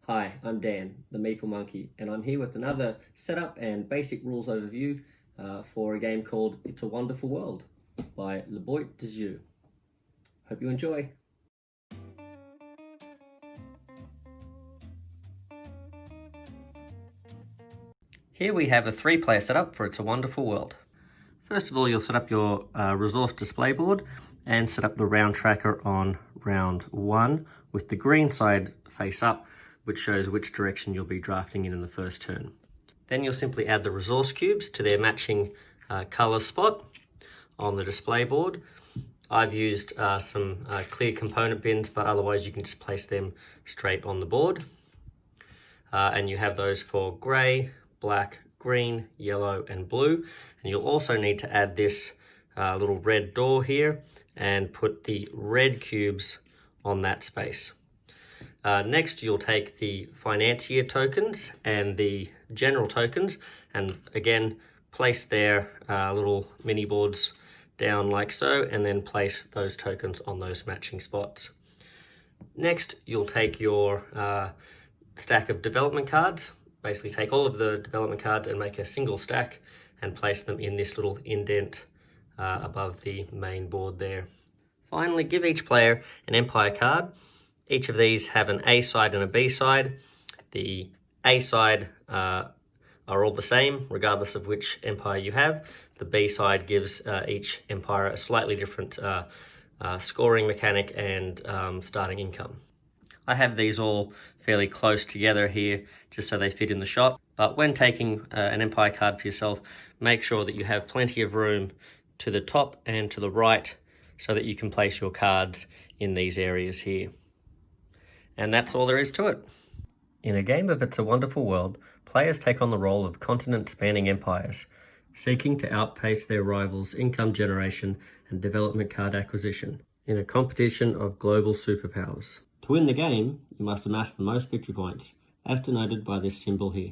Hi, I'm Dan, the Meeple Monkey, and I'm here with another setup and basic rules overview for a game called It's a Wonderful World by Boîte de Jeu. Hope you enjoy. Here we have a 3-player setup for It's a Wonderful World. First of all, you'll set up your resource display board and set up the round tracker on round 1 with the green side face up, which shows which direction you'll be drafting in the first turn. Then you'll simply add the resource cubes to their matching color spot on the display board. I've used some clear component bins, but otherwise you can just place them straight on the board. And you have those for gray, black, green, yellow, and blue. And you'll also need to add this little red door here and put the red cubes on that space. Next, you'll take the financier tokens and the general tokens and again place their little mini boards down like so, and then place those tokens on those matching spots. Next, you'll take your stack of development cards, basically take all of the development cards and make a single stack and place them in this little indent above the main board there. Finally, give each player an empire card. Each of these have an A side and a B side. The A side are all the same, regardless of which empire you have. The B side gives each empire a slightly different scoring mechanic and starting income. I have these all fairly close together here, just so they fit in the shot. But when taking an empire card for yourself, make sure that you have plenty of room to the top and to the right so that you can place your cards in these areas here. And that's all there is to it. In a game of It's a Wonderful World, players take on the role of continent-spanning empires, seeking to outpace their rivals' income generation and development card acquisition in a competition of global superpowers. To win the game, you must amass the most victory points, as denoted by this symbol here.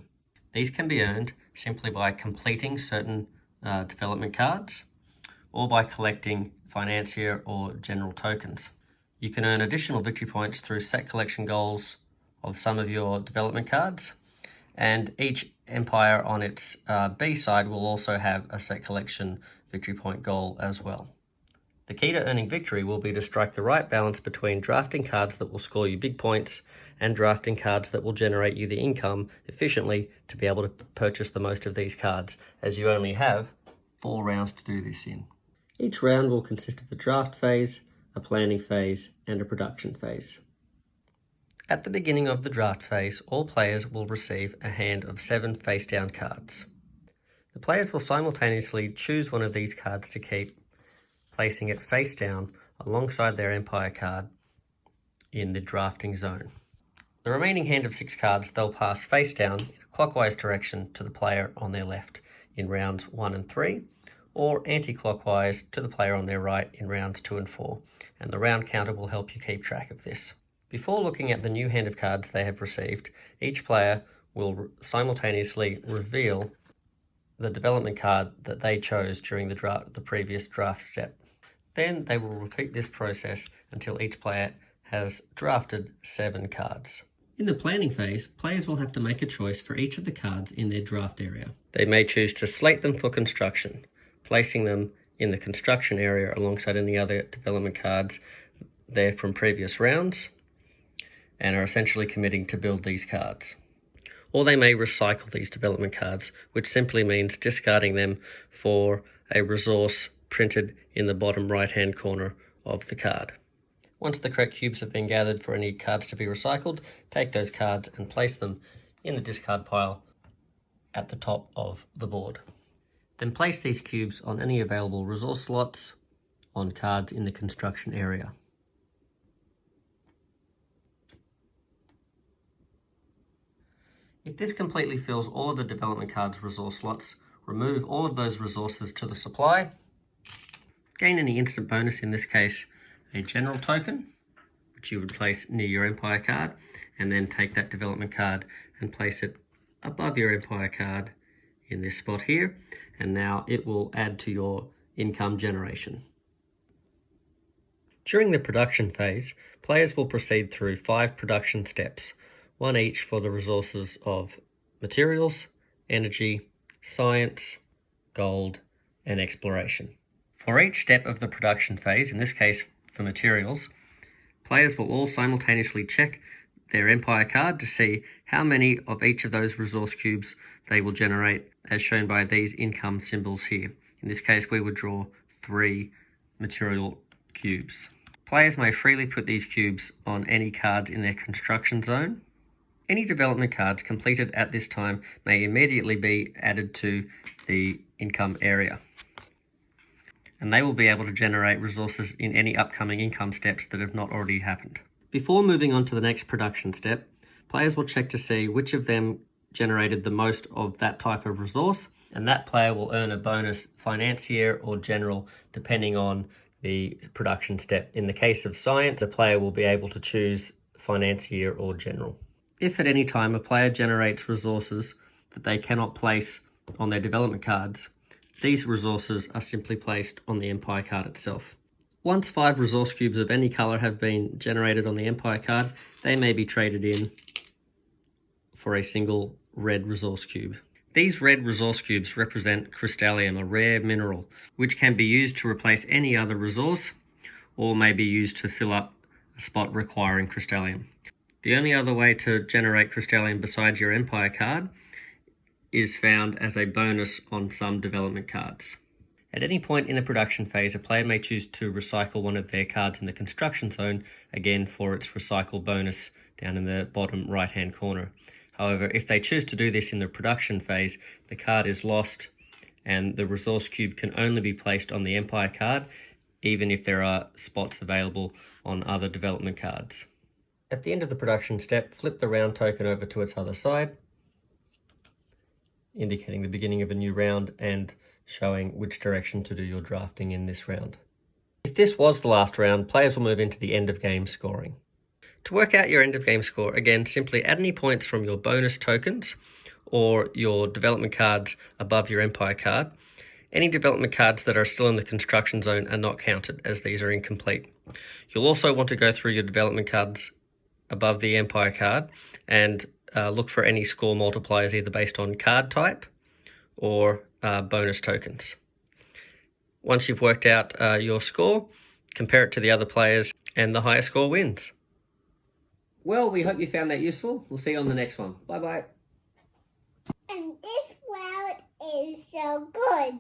These can be earned simply by completing certain development cards or by collecting financier or general tokens. You can earn additional victory points through set collection goals of some of your development cards, and each empire on its B side will also have a set collection victory point goal as well. The key to earning victory will be to strike the right balance between drafting cards that will score you big points and drafting cards that will generate you the income efficiently to be able to purchase the most of these cards, as you only have 4 rounds to do this in. Each round will consist of a draft phase, a planning phase, and a production phase. At the beginning of the draft phase, all players will receive a hand of 7 face-down cards. The players will simultaneously choose one of these cards to keep, placing it face down alongside their empire card in the drafting zone. The remaining hand of 6 cards they'll pass face down in a clockwise direction to the player on their left in rounds 1 and 3, or anti-clockwise to the player on their right in rounds 2 and 4, and the round counter will help you keep track of this. Before looking at the new hand of cards they have received, each player will simultaneously reveal the development card that they chose during the previous draft step. Then they will repeat this process until each player has drafted 7 cards. In the planning phase, players will have to make a choice for each of the cards in their draft area. They may choose to slate them for construction, placing them in the construction area alongside any other development cards there from previous rounds, and are essentially committing to build these cards. Or they may recycle these development cards, which simply means discarding them for a resource printed in the bottom right-hand corner of the card. Once the correct cubes have been gathered for any cards to be recycled, take those cards and place them in the discard pile at the top of the board. Then place these cubes on any available resource slots on cards in the construction area. If this completely fills all of the development cards' resource slots, remove all of those resources to the supply. Gain any instant bonus, in this case a general token, which you would place near your empire card, and then take that development card and place it above your empire card in this spot here, and now it will add to your income generation. During the production phase, players will proceed through 5 production steps, 1 each for the resources of materials, energy, science, gold, and exploration. For each step of the production phase, in this case for materials, players will all simultaneously check their Empire card to see how many of each of those resource cubes they will generate, as shown by these income symbols here. In this case, we would draw 3 material cubes. Players may freely put these cubes on any cards in their construction zone. Any development cards completed at this time may immediately be added to the income area, and they will be able to generate resources in any upcoming income steps that have not already happened. Before moving on to the next production step, players will check to see which of them generated the most of that type of resource, and that player will earn a bonus financier or general depending on the production step. In the case of science, the player will be able to choose financier or general. If at any time a player generates resources that they cannot place on their development cards, these resources are simply placed on the Empire card itself. Once 5 resource cubes of any colour have been generated on the Empire card, they may be traded in for a single red resource cube. These red resource cubes represent crystallium, a rare mineral, which can be used to replace any other resource or may be used to fill up a spot requiring crystallium. The only other way to generate crystallium besides your Empire card is found as a bonus on some development cards. At any point in the production phase, a player may choose to recycle one of their cards in the construction zone, again for its recycle bonus down in the bottom right-hand corner. However, if they choose to do this in the production phase, the card is lost and the resource cube can only be placed on the Empire card, even if there are spots available on other development cards. At the end of the production step, flip the round token over to its other side, indicating the beginning of a new round and showing which direction to do your drafting in this round. If this was the last round, players will move into the end of game scoring. To work out your end of game score, again, simply add any points from your bonus tokens or your development cards above your Empire card. Any development cards that are still in the construction zone are not counted, as these are incomplete. You'll also want to go through your development cards above the Empire card and look for any score multipliers either based on card type or bonus tokens. Once you've worked out your score, compare it to the other players and the higher score wins. Well, we hope you found that useful. We'll see you on the next one. Bye-bye. And this world is so good.